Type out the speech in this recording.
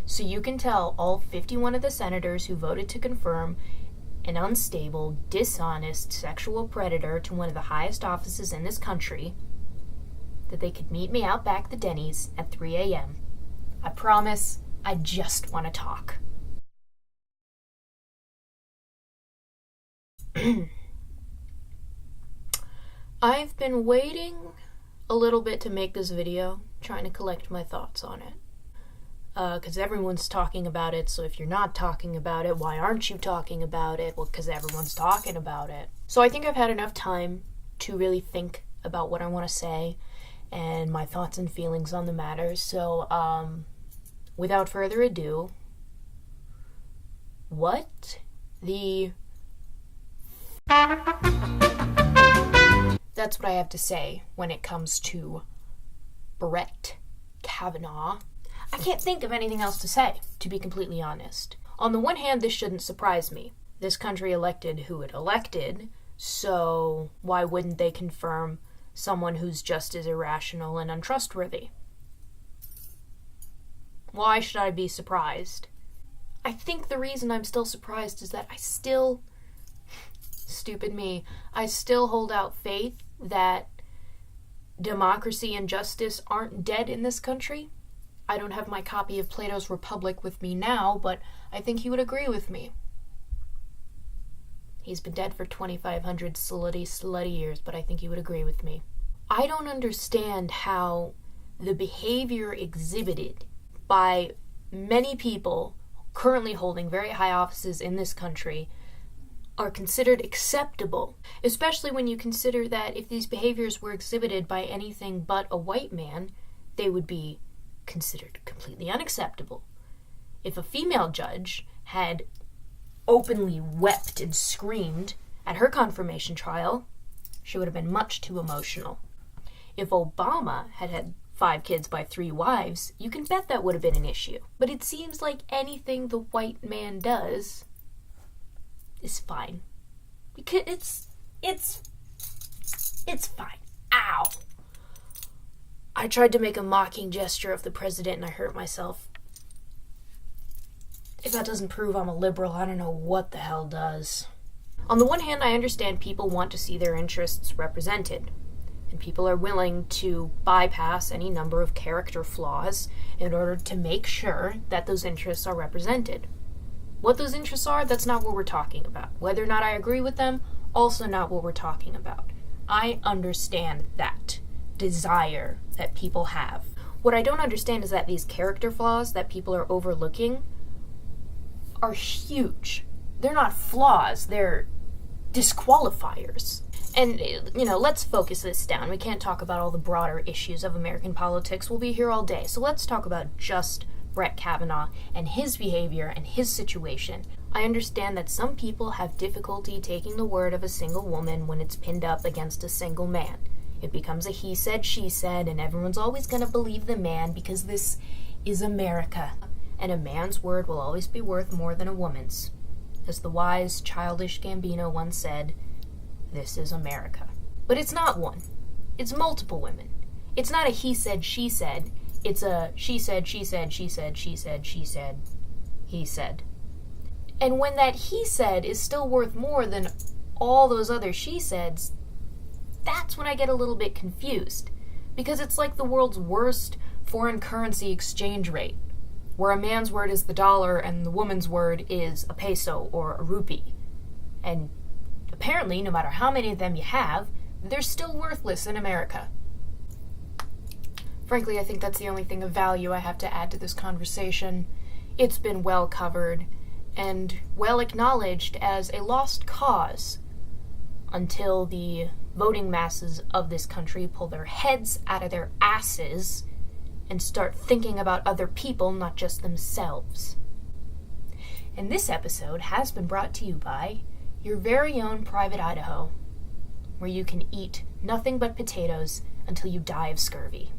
So you can tell all 51 of the senators who voted to confirm an unstable, dishonest sexual predator to one of the highest offices in this country that they could meet me out back at the Denny's at 3 a.m. I promise, I just want to talk. I've been waiting a little bit to make this video, trying to collect my thoughts on it. Because everyone's talking about it, so if you're not talking about it, why aren't you talking about it? Well, because everyone's talking about it. So I think I've had enough time to really think about what I want to say and my thoughts and feelings on the matter. So, without further ado, what the... That's what I have to say when it comes to Brett Kavanaugh. I can't think of anything else to say, to be completely honest. On the one hand, this shouldn't surprise me. This country elected who it elected, so why wouldn't they confirm someone who's just as irrational and untrustworthy? Why should I be surprised? I think the reason I'm still surprised is that stupid me, I still hold out faith that democracy and justice aren't dead in this country. I don't have my copy of Plato's Republic with me now, but I think he would agree with me. He's been dead for 2,500 slutty years, but I think he would agree with me. I don't understand how the behavior exhibited by many people currently holding very high offices in this country are considered acceptable, especially when you consider that if these behaviors were exhibited by anything but a white man, they would be considered completely unacceptable. If a female judge had openly wept and screamed at her confirmation trial, she would have been much too emotional. If Obama had had 5 kids by 3 wives, you can bet that would have been an issue. But it seems like anything the white man does is fine. Because it's fine. Ow! I tried to make a mocking gesture of the president and I hurt myself. If that doesn't prove I'm a liberal, I don't know what the hell does. On the one hand, I understand people want to see their interests represented, and people are willing to bypass any number of character flaws in order to make sure that those interests are represented. What those interests are, that's not what we're talking about. Whether or not I agree with them, also not what we're talking about. I understand that desire that people have. What I don't understand is that these character flaws that people are overlooking are huge. They're not flaws, they're disqualifiers. And, let's focus this down. We can't talk about all the broader issues of American politics. We'll be here all day. So let's talk about just Brett Kavanaugh and his behavior and his situation. I understand that some people have difficulty taking the word of a single woman when it's pinned up against a single man. It becomes a he said, she said, and everyone's always going to believe the man because this is America. And a man's word will always be worth more than a woman's. As the wise, childish Gambino once said, this is America. But it's not one. It's multiple women. It's not a he said, she said. It's a she said, she said, she said, she said, she said, he said. And when that he said is still worth more than all those other she saids, that's when I get a little bit confused. Because it's like the world's worst foreign currency exchange rate, where a man's word is the dollar and the woman's word is a peso or a rupee. And apparently, no matter how many of them you have, they're still worthless in America. Frankly, I think that's the only thing of value I have to add to this conversation. It's been well covered and well acknowledged as a lost cause until the voting masses of this country pull their heads out of their asses and start thinking about other people, not just themselves. And this episode has been brought to you by your very own private Idaho, where you can eat nothing but potatoes until you die of scurvy.